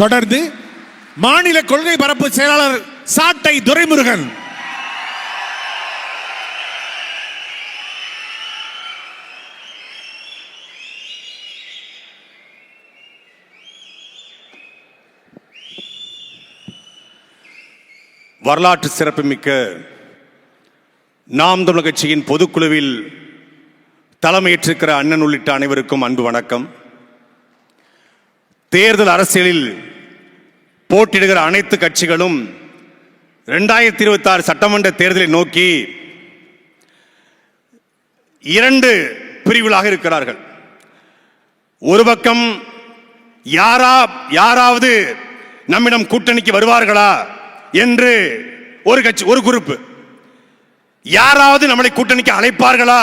தொடர்ந்து மாநில கொள்கை பரப்பு செயலாளர் சாட்டை துரைமுருகன். வரலாற்று சிறப்புமிக்க நாம் தமிழர் கட்சியின் பொதுக்குழுவில் தலைமையேற்றிருக்கிற அண்ணன் உள்ளிட்ட அனைவருக்கும் அன்பு வணக்கம். தேர்தல் அரசியலில் போட்டியிடுகிற அனைத்து கட்சிகளும் 2026 சட்டமன்ற தேர்தலை நோக்கி இரண்டு பிரிவுகளாக இருக்கிறார்கள். ஒரு பக்கம் யாராவது நம்மிடம் கூட்டணிக்கு வருவார்களா என்று ஒரு கட்சி, ஒரு குரூப், யாராவது நம்மளை கூட்டணிக்கு அழைப்பார்களா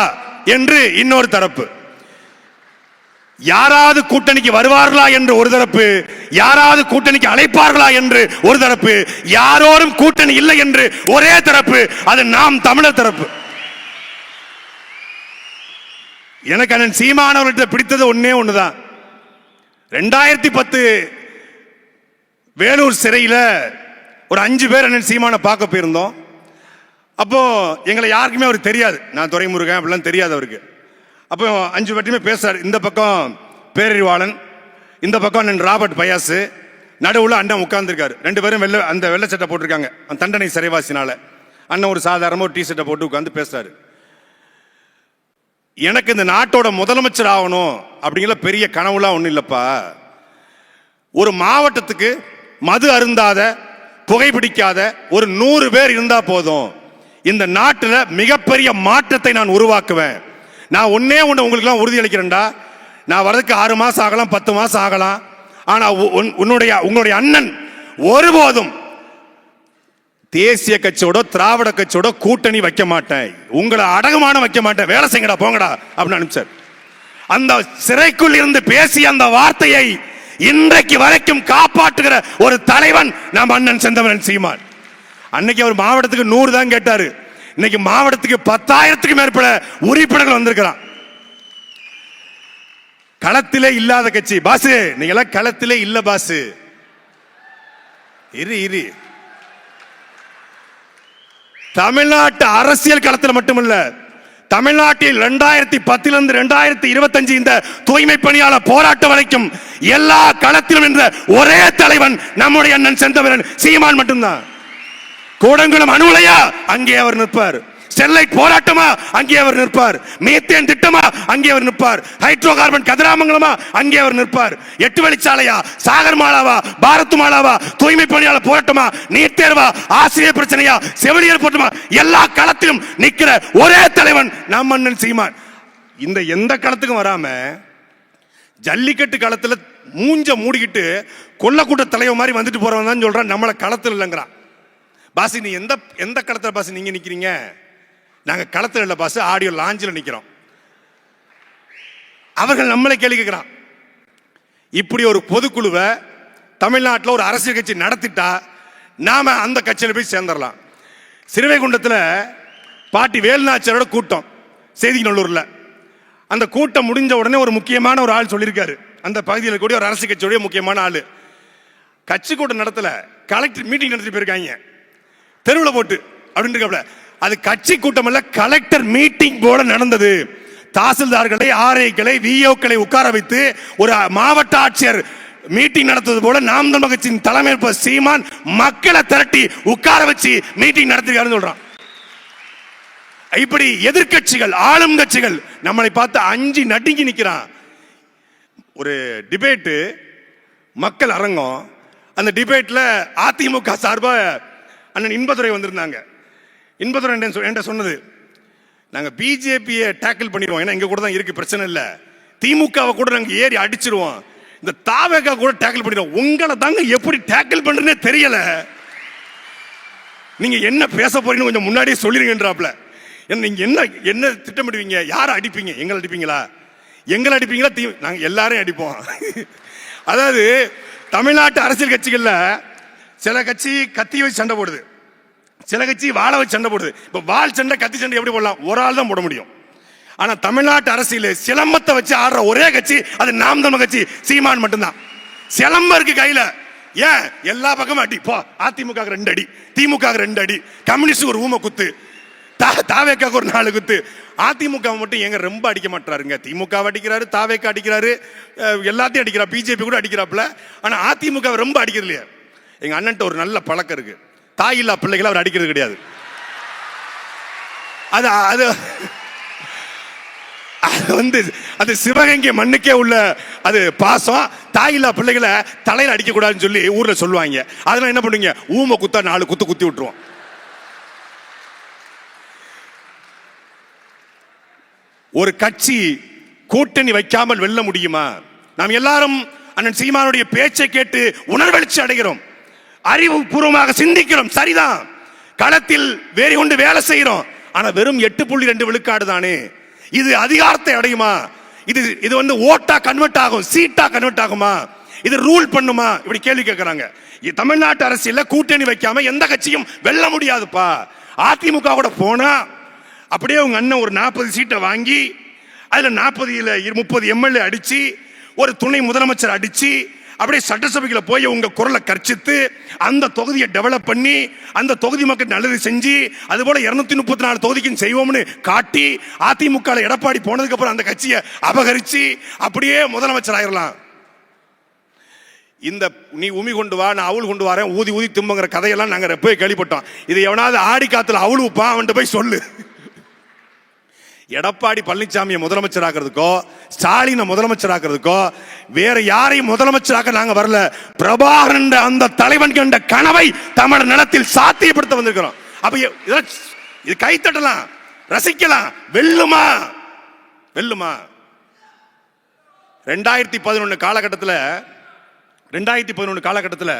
என்று இன்னொரு தரப்பு, யாராவது கூட்டணிக்கு வருவார்களா என்று ஒரு தரப்பு, யாராவது கூட்டணிக்கு அழைப்பார்களா என்று ஒரு தரப்பு, யாரோரும் கூட்டணி இல்லை என்று ஒரே தரப்பு, அது நாம் தமிழர் தரப்பு. எனக்கு அண்ணன் சீமானவர்கிட்ட பிடித்தது ஒன்னே ஒண்ணுதான். 2010 வேலூர் சிறையில் ஒரு 5 பேர் அண்ணன் சீமானை பார்க்க போயிருந்தோம். அப்போ எங்களை யாருக்குமே அவருக்கு தெரியாது, நான் துரைமுருகன் அப்படிலாம் தெரியாது அவருக்கு. அப்போ 5 பேர்ட்டுமே பேசுறாரு. இந்த பக்கம் பேரறிவாளன், இந்த பக்கம் அண்ணன் ராபர்ட் பயாசு, நடுவில் அண்ணன் உட்கார்ந்துருக்காரு. 2 பேரும் அந்த வெள்ளை சட்டை போட்டிருக்காங்க, அந்த தண்டனை சிறைவாசினால. அண்ணன் ஒரு சாதாரண ஒரு டி-ஷர்ட்டை போட்டு உட்கார்ந்து பேசுறாரு. எனக்கு இந்த நாட்டோட முதலமைச்சர் ஆகணும் அப்படிங்கிற பெரிய கனவுலாம் ஒன்றும் இல்லைப்பா. ஒரு மாவட்டத்துக்கு மது அருந்தாத, புகைப்பிடிக்காத ஒரு 100 பேர் இருந்தா போதும், இந்த நாட்டில் மிகப்பெரிய மாற்றத்தை நான் உருவாக்குவேன். நான் ஒன்னே ஒன்று உங்களுக்கு உறுதி அளிக்கிறேன்டா, நான் வரதுக்கு 6 மாசம் ஆகலாம், 10 மாசம் ஆகலாம், ஆனா உங்களுடைய அண்ணன் ஒருபோதும் தேசிய கட்சியோட திராவிட கட்சியோட கூட்டணி வைக்க மாட்டேன், உங்களை அடகுமான வைக்க மாட்டேன், வேலை செய்யடா போங்கடா அப்படின்னு அனுப்பிச்சார். அந்த சிறைக்குள் இருந்து பேசிய அந்த வார்த்தையை இன்றைக்கு வரைக்கும் காப்பாற்றுகிற ஒரு தலைவன் நம் அண்ணன் செந்தமிழன் சீமான். அன்னைக்கு அவர் மாவட்டத்துக்கு 100 தான் கேட்டாரு, இன்னைக்கு மாவட்டத்துக்கு 10,000க்கு மேற்பட்ட உறுப்பினர்கள் வந்திருக்கிறான். களத்திலே இல்லாத கட்சி பாசு, நீங்க எல்லாம் களத்திலே இல்ல பாசு. இரு தமிழ்நாட்டு அரசியல் களத்தில் மட்டுமல்ல, தமிழ்நாட்டில் 2010 இருந்து 2025 இந்த தூய்மை பணியாளர் போராட்டம் வரைக்கும் எல்லா களத்திலும் என்ற ஒரே தலைவன் நம்முடைய அண்ணன் செந்தமிழன் சீமான் மட்டும்தான். கூடங்குளம் அணு உலையா, அங்கே அவர் நிற்பார். ஸ்டெர்லைட் போராட்டமா, அங்கே அவர் நிற்பார். மீத்தேன் திட்டமா, அங்கே அவர் நிற்பார். ஹைட்ரோ கார்பன் கதிராமங்கலமா, அங்கே அவர் நிற்பார். 8 வழிச்சாலையா, சாகர் மாலாவா, பாரத் மாலாவா, தூய்மை பணியாளர் போராட்டமா, நீட் தேர்வா, ஆசிரியர் பிரச்சனையா, செவிலியர் போராட்டமா, எல்லா களத்திலும் நிற்கிற ஒரே தலைவன் நம் அண்ணன் சீமான். இந்த எந்த களத்துக்கும் வராம ஜல்லிக்கட்டு களத்துல மூஞ்ச மூடிக்கிட்டு கொல்லக்கூட்ட தலைவர் மாதிரி வந்துட்டு போறவன் தான் சொல்றான் நம்மள களத்தில் இல்லைங்கிறான். பாசி, நீ எந்த களத்துல பாசி நீங்க நிக்கிறீங்க? நாங்க களத்துல இல்ல பாஸ், ஆடியோ லாஞ்சில் நிக்கிறோம். அவர்கள் நம்மளை கேள்வி கேட்கிறான். இப்படி ஒரு பொதுக்குழுவை தமிழ்நாட்டில் ஒரு அரசியல் கட்சி நடத்திட்டா நாம அந்த கட்சியில போய் சேர்ந்துடலாம். சிறுவைகுண்டத்தில் பாட்டி வேலுநாச்சியாரோட கூட்டம் செய்திநல்லூர்ல. அந்த கூட்டம் முடிஞ்ச உடனே ஒரு முக்கியமான ஒரு ஆள் சொல்லியிருக்காரு, அந்த பகுதியில் கூடிய ஒரு அரசியல் கட்சியுடைய முக்கியமான ஆளு, கட்சி கூட்டம் நடத்தல, கலெக்டர் மீட்டிங் நடத்தி போயிருக்காங்க தெருவில் போட்டு அப்படின்னு. அது கட்சி கூட்டம் அல்ல, கலெக்டர் மீட்டிங் போல நடந்தது. தாசில்தார்களை, ஆர்ஐக்களை, விஓக்களை உட்கார வைத்து ஒரு மாவட்ட ஆட்சியர் மீட்டிங் நடத்துவது போல நாம் தமிழர் கட்சியின் தலைமை சீமான் மக்களை திரட்டி உட்கார வச்சு மீட்டிங் நடத்திருக்காருன்னு சொல்றான். இப்படி எதிர்கட்சிகள், ஆளும் கட்சிகள் நம்மளை பார்த்து அஞ்சு நடுங்கி நிற்கிறான். ஒரு டிபேட்டு, மக்கள் அரங்கம். அந்த டிபேட்ல அதிமுக சார்பா அண்ணன் இன்பதுரை வந்திருந்தாங்க. இன்பதுரை என்கிட்ட சொன்னது, நாங்க பிஜேபியை டேக்கிள் பண்ணிடுவோம், ஏன்னா எங்க கூட தான் இருக்கு, பிரச்சனை இல்லை. திமுகவை கூட நாங்க ஏறி அடிச்சிருவோம், இந்த தாவேகா கூட டேக்கிள் பண்ணிடுவோம். உங்களை தாங்க எப்படி டேக்கிள் பண்றதுன்னே தெரியல, நீங்க என்ன பேச போறீங்கன்னு கொஞ்சம் முன்னாடியே சொல்லிருங்கன்றாப்ல. நீங்க என்ன திட்டமிடுவீங்க? யாரை அடிப்பீங்க? எங்களை அடிப்பீங்களா? எங்களை அடிப்பீங்களா? நாங்க எல்லாரையும் அடிப்போம். அதாவது தமிழ்நாட்டு அரசியல் கட்சிகள்ல சில கட்சி கத்தி வச்சு சண்டை போடுது, சில கட்சி வாழை வச்சு சண்டை போடுது. இப்ப வாள் சண்டை, கத்தி சண்டை எப்படி போடலாம்? ஒரு ஆள் தான் போட முடியும். ஆனா தமிழ்நாட்டு அரசியல் சிலம்பத்தை வச்சு ஆடுற ஒரே கட்சி அது நாம் தமிழர் கட்சி, சீமான் மட்டும்தான். சிலம்பம் இருக்கு கையில, ஏன் எல்லா பக்கமும் அடி போ. அதிமுக 2 அடி, திமுக 2 அடி, கம்யூனிஸ்ட் ஒரு ஊம குத்து, தாவேக்காக்கு ஒரு 4 குத்து. அதிமுக மட்டும் எங்க ரொம்ப அடிக்க மாட்டாருங்க. திமுக அடிக்கிறாரு, தாவேக்கா அடிக்கிறாரு, எல்லாத்தையும் அடிக்கிறார், பிஜேபி கூட அடிக்கிறாப்புல. ஆனா அதிமுக ரொம்ப அடிக்கிறது இல்லையா? எங்க அண்ணன்ட்ட ஒரு நல்ல பழக்கம் இருக்கு, தாயில்லா பிள்ளைகளை அவர் அடிக்கிறது கிடையாது. அது அது அது சிவகங்கை மண்ணுக்கே உள்ள அது பாசம். தாயில்லா பிள்ளைகளை தலையில அடிக்க கூடாதுன்னு சொல்லி ஊர்ல சொல்லுவாங்க. அதெல்லாம் என்ன பண்ணுவீங்க, ஊம குத்தா 4 குத்து குத்தி விட்டுருவோம். ஒரு கட்சி கூட்டணி வைக்காமல் வெல்ல முடியுமா? நாம் எல்லாரும் அண்ணன் சீமானுடைய பேச்சை கேட்டு உணர்வெழுச்சி அடைகிறோம், அறிவுபூர்வமாக சிந்திக்கிறோம். சரிதான், களத்தில் வேறு கொண்டு வேலை செய்கிறோம். ஆனா வெறும் 8.2 விழுக்காடு தானே. இது அதிகாரத்தை அடையுமா? இது ஓட்டா கன்வெர்ட் ஆகும், சீட்டா கன்வெர்ட் ஆகுமா? இது ரூல் பண்ணுமா? இப்படி கேள்வி கேட்கறாங்க. தமிழ்நாட்டு அரசியல்ல கூட்டணி வைக்காம எந்த கட்சியும் வெல்ல முடியாதுப்பா. அதிமுக கூட போனா அப்படியே உங்க அண்ணன் ஒரு 40 சீட்டை வாங்கி அதுல 30 எம்எல்ஏ அடிச்சு, ஒரு துணை முதலமைச்சர் அடிச்சு, அப்படியே சட்டசபைக்குள்ள போய் உங்க குரலை கர்ச்சித்து அந்த தொகுதியை டெவலப் பண்ணி அந்த தொகுதி மக்கள் நல்லது செஞ்சு, அது போல 234 தொகுதிக்கும் செய்வோம்னு காட்டி, அதிமுக எடப்பாடி போனதுக்கு அப்புறம் அந்த கட்சியை அபகரிச்சு அப்படியே முதலமைச்சர் ஆயிரலாம். இந்த நீ உமி கொண்டு வா, நான் அவள் கொண்டு வரேன், ஊதி ஊதி தும்புங்கிற கதையெல்லாம் நாங்க போய் கேள்விப்பட்டோம். இது எவனாவது ஆடி காத்துல அவள் வைப்பான், அவன்கிட்ட போய் சொல்லு. எடப்பாடி பழனிசாமியை முதலமைச்சராக்கிறதுக்கோ ஸ்டாலினை முதலமைச்சராக்கிறதுக்கோ வேற யாரையும் முதலமைச்சராக்க நாங்க வரல. பிரபாகரன் அந்த தலைவன் கண்ட கனவை தமிழர் நிலத்தில் சாத்தியப்படுத்த வந்திருக்கிறோம். அப்ப இது கைத்தட்டலாம், ரசிக்கலாம். வெல்லுமா? வெல்லுமா? 2011 காலகட்டத்தில்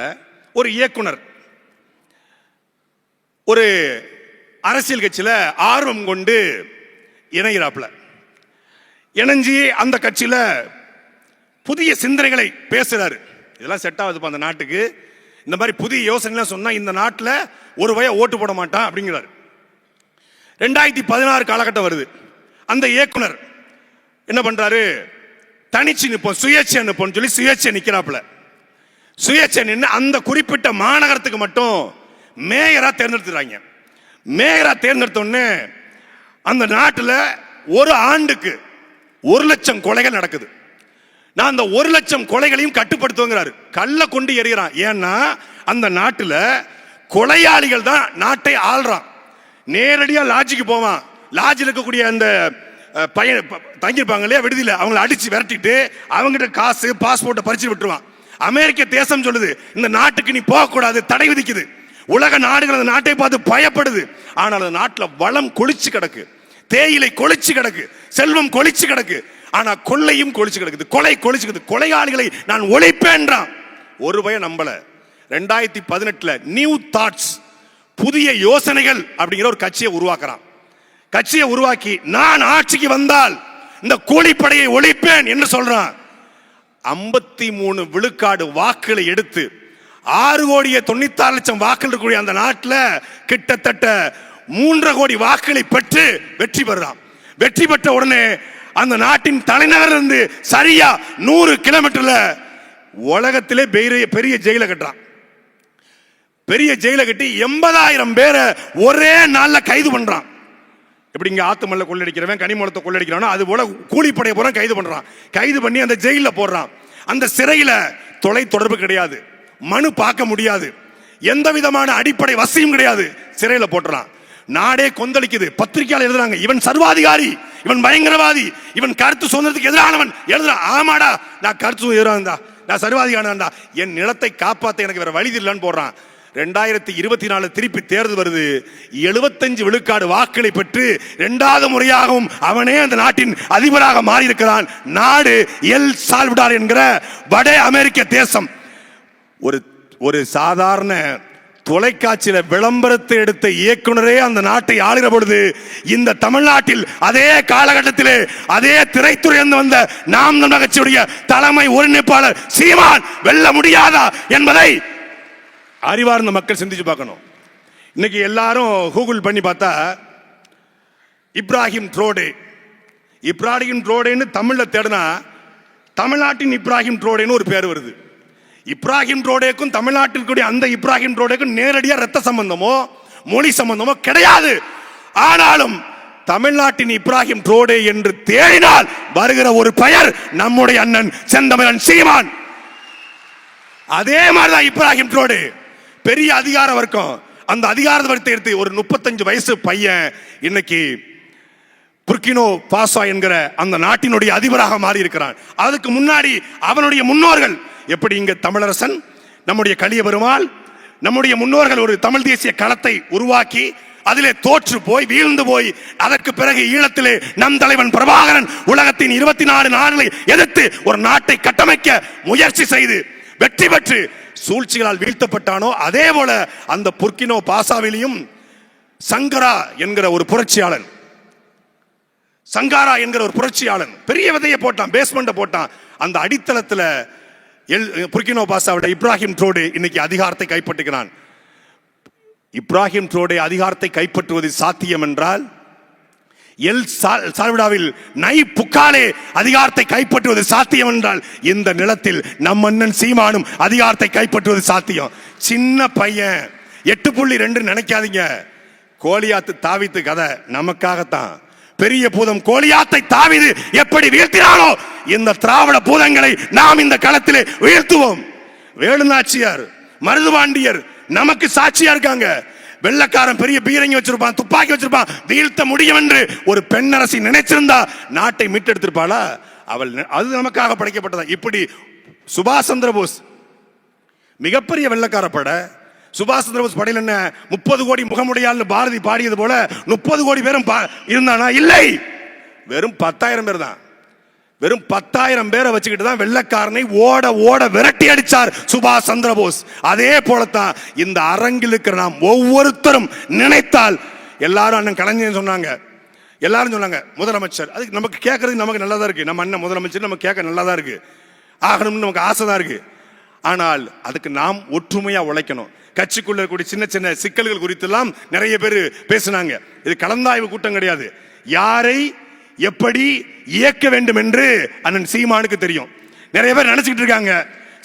ஒரு இயக்குனர் ஒரு அரசியல் கட்சியில ஆர்வம் கொண்டு இணைகிறாப்புல. இணைஞ்சி அந்த கட்சியில புதிய சிந்தனைகளை பேசுறாரு. இதெல்லாம் செட் ஆகுது அந்த நாட்டுக்கு. இந்த மாதிரி புதிய யோசனை சொன்னா இந்த நாட்டில் ஒரு வய ஓட்டு போட மாட்டான் அப்படிங்கிறாரு. 2016 காலகட்டம் வருது. அந்த இயக்குனர் என்ன பண்றாரு, தனிச்சு நிற்போம், சுயேட்சை நிற்போம் சொல்லி சுயேட்சை நிக்கிறாப்புல. சுயேட்சை நின்று அந்த குறிப்பிட்ட மாநகரத்துக்கு மட்டும் மேயரா தேர்ந்தெடுத்துறாங்க. மேயரா தேர்ந்தெடுத்தோன்னு அந்த நாட்டில் ஒரு ஆண்டுக்கு 1,00,000 கொலைகள் நடக்குது. நான் அந்த 1,00,000 கொலைகளையும் கட்டுப்படுத்துவாங்கிறாரு. கல்ல கொண்டு எறிகிறான். ஏன்னா அந்த நாட்டில் கொலையாளிகள் தான் நாட்டை ஆள்றான். நேரடியா லாட்ஜுக்கு போவான். லாட்ஜில் இருக்கக்கூடிய அந்த பையன் தங்கியிருப்பாங்க இல்லையா விடுதியில், அவங்களை அடிச்சு விரட்டிட்டு அவங்ககிட்ட காசு பாஸ்போர்ட்டை பறிச்சு விட்டுருவான். அமெரிக்க தேசம் சொல்லுது இந்த நாட்டுக்கு நீ போகக்கூடாது, தடை விதிக்குது. உலக நாடுகள் அந்த நாட்டை பார்த்து பயப்படுது. ஆனால் அந்த நாட்டில் வளம் கொளிச்சு கிடக்கு, தேயிலை கொளிச்சு கிடக்கு, செல்வம் கொளிச்சு கிடக்கு. ஆனா கொள்ளையும் கொளிச்சு கிடக்குது, கொலை கொளிச்சுக்குது. கொலையாளிகளை நான் ஒழிப்பேன்றான். ஒரு பய நம்பல. 2018 நியூ தாட்ஸ், புதிய யோசனைகள் அப்படிங்கிற ஒரு கட்சியை உருவாக்குறான். கட்சியை உருவாக்கி நான் ஆட்சிக்கு வந்தால் இந்த கூலிப்படையை ஒழிப்பேன் என்று சொல்றான். 53 விழுக்காடு வாக்குகளை எடுத்து 6,96,00,000 வாக்குகள் இருக்கக்கூடிய அந்த நாட்டில் கிட்டத்தட்ட 3.5 கோடி வாக்குகளை பெற்று வெற்றி பெறான். வெற்றி பெற்ற உடனே அந்த நாட்டின் தலைநகர் இருந்து சரியா 100 கிலோமீட்டர்ல உலகத்திலே பெரிய ஜெயில கட்டுறான். பெரிய ஜெயில கட்டி 80,000 பேரை ஒரே நாள்ல கைது பண்றான். எப்படி இங்க ஆத்துமல்ல கொள்ளடிக்கிறவன் கனிமூலத்தை கொள்ளடிக்கிறானோ அது போல கூலிப்படைய போறான், கைது பண்றான். கைது பண்ணி அந்த ஜெயில போடுறான். அந்த சிறையில தொலை தொடர்பு கிடையாது, மனு பார்க்க முடியாது, எந்த விதமான அடிப்படை வசதியும் கிடையாது. சிறையில போட்டுறான். நாடே கொந்தளிக்குது. பத்திரிகையாளர் எழுதுறாங்க இவன் சர்வாதிகாரி, இவன் பயங்கரவாதி, இவன் கருத்து சுதந்திரத்துக்கு எதிரானவன். எழுதுறான் ஆமாடா நான் கருத்து எதிரானதா, நான் சர்வாதிகாரன்டா, என் நிலத்தை காப்பாற்ற எனக்கு வேற வழி இல்லைன்னு போடுறான். 2024 திருப்பி தேர்தல் வருது. 75 விழுக்காடு வாக்களை பெற்று 2வது முறையாகவும் அவனே அந்த நாட்டின் அதிபராக மாறி இருக்கிறான். நாடு எல் சால்வடார் என்கிற வட அமெரிக்க தேசம். ஒரு சாதாரண தொலைக்காட்சியில விளம்பரத்தை எடுத்த இயக்குனரே அந்த நாட்டை ஆளுகிற பொழுது இந்த தமிழ்நாட்டில் அதே காலகட்டத்திலே அதே திரைத்துறை வந்த நாம் தமிழர் கட்சியுடைய தலைமை ஒருங்கிணைப்பாளர் சீமான் வெல்ல முடியாதா என்பதை அறிவார்ந்த மக்கள் சிந்திச்சு பார்க்கணும். இன்னைக்கு எல்லாரும் கூகுள் பண்ணி பார்த்தா இப்ராஹிம் ட்ரோடேன்னு தமிழ்ல தேடினா தமிழ்நாட்டின் இப்ராஹிம் ட்ரோடேன்னு ஒரு பேர் வருது. இப்ராஹிம் ரோடேக்கும் தமிழ்நாட்டிற்குரிய அந்த இப்ராஹிம் ரோடேக்கும் நேரடியா ரத்த சம்பந்தமோ மொழி சம்பந்தமோ கிடையாது. ஆனாலும் தமிழ்நாட்டின் இப்ராஹிம் ரோடே என்று தேடினால் வருகிற ஒரு பெயர் நம்முடைய அண்ணன் செந்தமிழன் சீமான். அதே மாதிரிதான் இப்ராஹிம் ரோடு பெரிய அதிகார வர்க்கம். அந்த அதிகார வர்க்கத்தை எடுத்து ஒரு 35 வயசு பையன் இன்னைக்கு புர்கினோ பாசோ என்கிற அந்த நாட்டினுடைய அதிபராக மாறி இருக்கிறான். அதுக்கு முன்னாடி அவனுடைய முன்னோர்கள் எப்படி இங்க தமிழரசன், நம்முடைய கலிய பெருமாள், நம்முடைய முன்னோர்கள் ஒரு தமிழ் தேசிய களத்தை உருவாக்கி அதிலே தோற்று போய் வீழ்ந்து போய் அதற்கு பிறகு ஈழத்திலே நம் தலைவன் பிரபாகரன் உலகத்தின் 24 நாடுகளை எதிர்த்து ஒரு நாட்டை கட்டமைக்க முயற்சி செய்து வெற்றி பெற்று சூழ்ச்சிகளால் வீழ்த்தப்பட்டானோ அதே போல அந்த புர்கினோ பாசாவிலையும் சங்கரா என்கிற ஒரு புரட்சியாளன், சங்காரா என்கிற ஒரு புரட்சியாளன் பெரிய விதையை போட்டான், பேஸ்மெண்ட போட்டான். அந்த அடித்தளத்தில் புர்கினோ பாசாவோட இப்ராஹிம் ட்ரோடே இன்னைக்கு அதிகாரத்தை கைப்பற்றுகிறான். இப்ராஹிம் ட்ரோடே அதிகாரத்தை கைப்பற்றுவது சாத்தியம் என்றால் எல் சால்வடாவில் நை புக்காலே அதிகாரத்தை கைப்பற்றுவது சாத்தியம் என்றால் இந்த நிலத்தில் நம் மன்னன் சீமானும் அதிகாரத்தை கைப்பற்றுவது சாத்தியம். சின்ன பையன் 8.2 நினைக்காதீங்க. கோலியாத்து தாவீது கதை நமக்காகத்தான். பெரிய பூதம் கோலியாத்தை தாவீது எப்படி வீழ்த்தினானோ இந்த திராவிட பூதங்களை நாம் இந்த களத்திலே வீழ்த்துவோம். வேலுநாச்சியார், மருதுபாண்டியர் நமக்கு சாட்சியா இருக்காங்க. வெள்ளக்காரன் பெரிய பீரங்கி வச்சிருப்பான், துப்பாக்கி வச்சிருப்பான், வீழ்த்த முடியும் என்று ஒரு பெண்ணரசி நினைச்சிருந்தா நாட்டை மீட்டெடுத்திருப்பாளா? அவள் அது நமக்காக படைக்கப்பட்டதா? இப்படி சுபாஷ் சந்திர போஸ் மிகப்பெரிய வெள்ளக்கார படை. சுபாஷ் சந்திர போஸ் படையில் என்ன 30 கோடி முகமுடையால் பாரதி பாடியது போல 30 கோடி பேரும் இருந்தானா? இல்லை, வெறும் 10,000 பேர் தான். வெறும் 10,000 பேரை வச்சுக்கிட்டு தான் வெள்ளக்காரனை ஓட ஓட விரட்டி அடிச்சார் சுபாஷ் சந்திர போஸ். அதே போலத்தான் இந்த அரங்கில் இருக்கிற நாம் ஒவ்வொருத்தரும் நினைத்தால், எல்லாரும் அண்ணன் கலைஞர் சொன்னாங்க, எல்லாரும் சொன்னாங்க முதலமைச்சர், அதுக்கு நமக்கு கேட்கறது நமக்கு நல்லா தான் இருக்கு. நம்ம அண்ணன் முதலமைச்சர் நமக்கு கேட்க நல்லா தான் இருக்கு, ஆகணும்னு நமக்கு ஆசை தான் இருக்கு. ஆனால் அதுக்கு நாம் ஒற்றுமையா உழைக்கணும். கட்சிக்குள்ள இருக்கக்கூடிய சின்ன சின்ன சிக்கல்கள் குறித்து எல்லாம் நிறைய பேர் பேசினாங்க. இது கலந்தாய்வு கூட்டம் கிடையாது. யாரை எப்படி இயக்க வேண்டும் என்று அண்ணன் சீமானுக்கு தெரியும். நிறைய பேர் நினைச்சுக்கிட்டு இருக்காங்க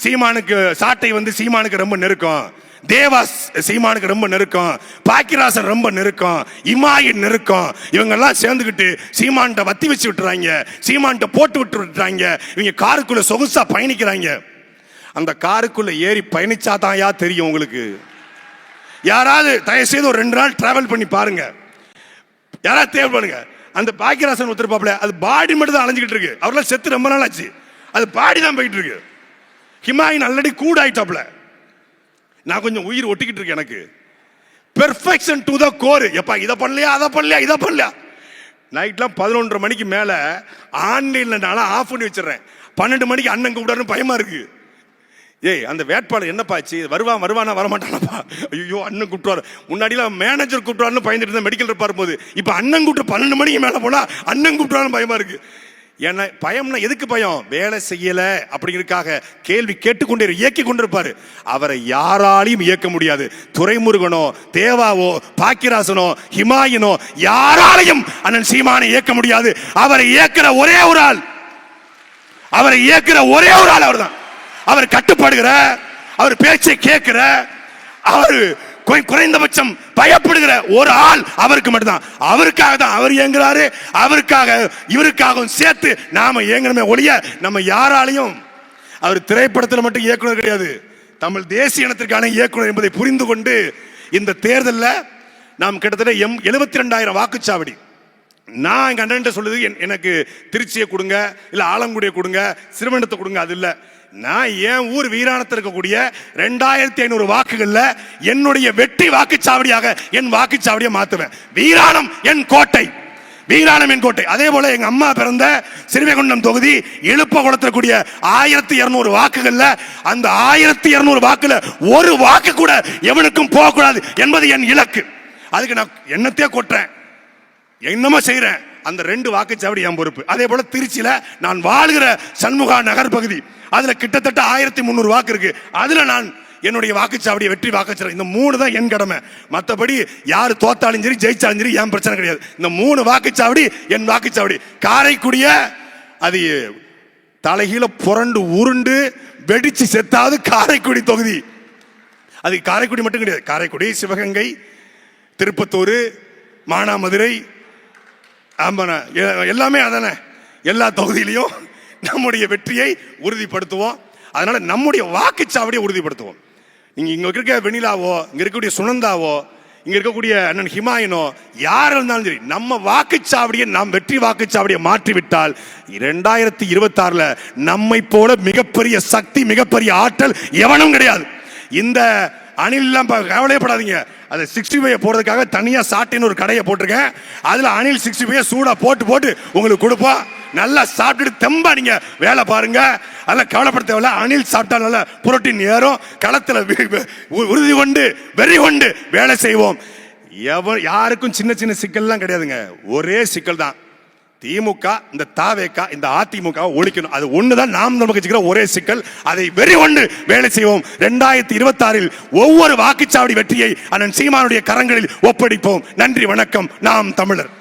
சீமானுக்கு சாட்டை சீமானுக்கு ரொம்ப நெருக்கம், தேவாஸ் சீமானுக்கு ரொம்ப நெருக்கம், பாக்கிராசன் ரொம்ப நெருக்கம், இமாயின் நெருக்கம். இவங்க எல்லாம் சேர்ந்துக்கிட்டு சீமான்ட்ட வத்தி வச்சு விட்டுறாங்க, சீமான்ட்ட போட்டு விட்டுறாங்க. இவங்க காருக்குள்ள சொகுசா பயணிக்கிறாங்க. அந்த காருக்குள்ள ஏறி பயணிச்சாதான் தெரியும் உங்களுக்கு. யாராவது தயவு செய்து ஒரு 2 நாள் டிராவல் பண்ணி பாருங்க, யாராவது தேவை பண்ணுங்க. அந்த பாக்கியராசன் ஒருத்தருப்பாப்ல அது பாடி மட்டும் தான் அலைஞ்சிக்கிட்டு இருக்கு. அவரெல்லாம் செத்து ரொம்ப நாள் ஆச்சு, அது பாடி தான் போயிட்டு இருக்கு. ஹிமாயின் ஆல்ரெடி கூட ஆயிட்டாப்ல. நான் கொஞ்சம் உயிர் ஒட்டிக்கிட்டு இருக்கேன். எனக்கு பெர்ஃபெக்ஷன் டு த கோர். எப்பா இதை பண்ணலையா, அதை பண்ணலையா, இதை பண்ணலையா. நைட்லாம் 11:30 மணிக்கு மேல ஆன்லைன்ல நான் ஆஃப் பண்ணி வச்சிடறேன். 12 மணிக்கு அண்ணன் கூப்பிடாருன்னு பயமா இருக்கு. ஏய் அந்த வேட்பாளர் என்னப்பாச்சு, வருவானா வரமாட்டானப்பா, ஐயோ அண்ணன் கூப்பிட்டுவாரு. முன்னாடிலாம் மேனேஜர் கூப்பிட்டுவாருன்னு பயந்துட்டு இருந்தேன் மெடிக்கல் இருப்பார் போது. இப்போ அண்ணன் கூப்பிட்டு 12 மணிக்கு மேலே போனா அண்ணன் கூப்பிட்டுவாருன்னு பயமா இருக்கு. ஏன்னா பயம்னா எதுக்கு பயம்? வேலை செய்யல அப்படிங்கிறதுக்காக கேள்வி கேட்டுக்கொண்டே இயக்கி கொண்டிருப்பாரு. அவரை யாராலையும் இயக்க முடியாது. துரைமுருகனோ தேவாவோ பாக்கியராசனோ ஹிமாயினோ யாராலையும் அண்ணன் சீமானை இயக்க முடியாது. அவரை இயக்கிற ஒரே ஒரு ஆள், அவரை இயக்கிற ஒரே ஒரு ஆள் அவர் தான். அவர் கட்டுப்படுகிற, அவர் பேச்சை கேட்கிற, அவர் குறைந்தபட்சம் பயப்படுகிற ஒரு ஆள் அவருக்கு மட்டும்தான். அவருக்காக தான் அவர் இயங்குறாரு. அவருக்காக இவருக்காகவும் சேர்த்து நாம இயங்கணுமே ஒழிய நம்ம யாராலையும். அவர் திரைப்படத்தில் மட்டும் இயக்குனர் கிடையாது, தமிழ் தேசிய இனத்திற்கான இயக்குனர் என்பதை புரிந்து கொண்டு இந்த தேர்தலில் நாம் கிட்டத்தட்ட 72,000 வாக்குச்சாவடி. நான் எங்க அண்ணன் சொல்லுது, எனக்கு திருச்சியை கொடுங்க, இல்ல ஆலங்குடியை கொடுங்க, சிறுவனத்தை கொடுங்க, அது இல்லை. நான் என் ஊர் வீராணத்தில் இருக்கக்கூடிய 2,500 வாக்குகள்ல என்னுடைய வெற்றி வாக்குச்சாவடியாக என் வாக்குச்சாவடியை மாத்துவேன். வீராணம் என் கோட்டை, வீராணம் என் கோட்டை. அதே போல எங்க அம்மா பிறந்த சிறுவைகுண்டம் தொகுதி இழுப்பகுளத்தில் கூடிய 1,200 வாக்குகள்ல அந்த 1,200 வாக்குல ஒரு வாக்கு கூட எவனுக்கும் போகக்கூடாது என்பது என் இலக்கு. அதுக்கு நான் என்னத்தையே கொட்டுறேன், என்னமோ செய்யறேன். அந்த 2 வாக்குச்சாவடி என் பொறுப்பு. அதே போல திருச்சியில நான் வாழ்கிற சண்முகா நகர் பகுதி, அதுல கிட்டத்தட்ட 1,300 வாக்கு இருக்கு. அதுல நான் என்னுடைய வாக்குச்சாவடியை வெற்றி வாக்குச்சாவடி, இந்த 3 தான் என் கடமை. மற்றபடி யாரு தோத்தாலும் சரி ஜெயிச்சாலும் சரி என் பிரச்சனை கிடையாது. இந்த 3 வாக்குச்சாவடி என் வாக்குச்சாவடி. காரைக்குடிய அது தலைகீழ புரண்டு உருண்டு வெடிச்சு செத்தாவது காரைக்குடி தொகுதி. அது காரைக்குடி மட்டும் கிடையாது, காரைக்குடி, சிவகங்கை, திருப்பத்தூர், மானாமதுரை, எல்லாமே அதானே. எல்லா தொகுதியிலையும் நம்முடைய வெற்றியை உறுதிப்படுத்துவோம். அதனால நம்முடைய வாக்குச்சாவடியை உறுதிப்படுத்துவோம். நீங்க இங்க இருக்க வெண்ணிலாவோ, இங்க இருக்கக்கூடிய சுனந்தாவோ, இங்க இருக்கக்கூடிய அண்ணன் ஹிமாயனோ, யார் இருந்தாலும் சரி, நம்ம வாக்குச்சாவடியை, நாம் வெற்றி வாக்குச்சாவடியை மாற்றிவிட்டால் 2026 நம்மை போல மிகப்பெரிய சக்தி, மிகப்பெரிய ஆற்றல் எவனும் கிடையாது. இந்த அணில் எல்லாம் கவலைப்படாதீங்க. அது 65 போறதுக்காக தனியா சாட்டின்னு ஒரு கடையை போட்டிருக்கேன். அதுல அணில் 65 சூடா போட்டு போட்டு உங்களுக்கு கொடுப்போம். நல்லா சாப்பிட்டுட்டு தெம்பா நீங்க வேலை பாருங்க. அதெல்லாம் கவலைப்பட தேவையில்ல. அணில் சாப்பிட்டா நல்ல புரோட்டீன் ஏறும். களத்துல உறுதி கொண்டு வெறி கொண்டு வேலை செய்வோம். யாருக்கும் சின்ன சின்ன சிக்கல்லாம் கிடையாதுங்க. ஒரே சிக்கல் தான், திமுக, இந்த தாவேகா, இந்த அதிமுக ஒழிக்கணும். அது ஒண்ணுதான் நாம் நமக்கு வச்சுக்கிற ஒரே சிக்கல். அதை வெறி கொண்டு வேலை செய்வோம். 2026 ஒவ்வொரு வாக்குச்சாவடி வெற்றியை அண்ணன் சீமானுடைய கரங்களில் ஒப்படைப்போம். நன்றி, வணக்கம். நாம் தமிழர்.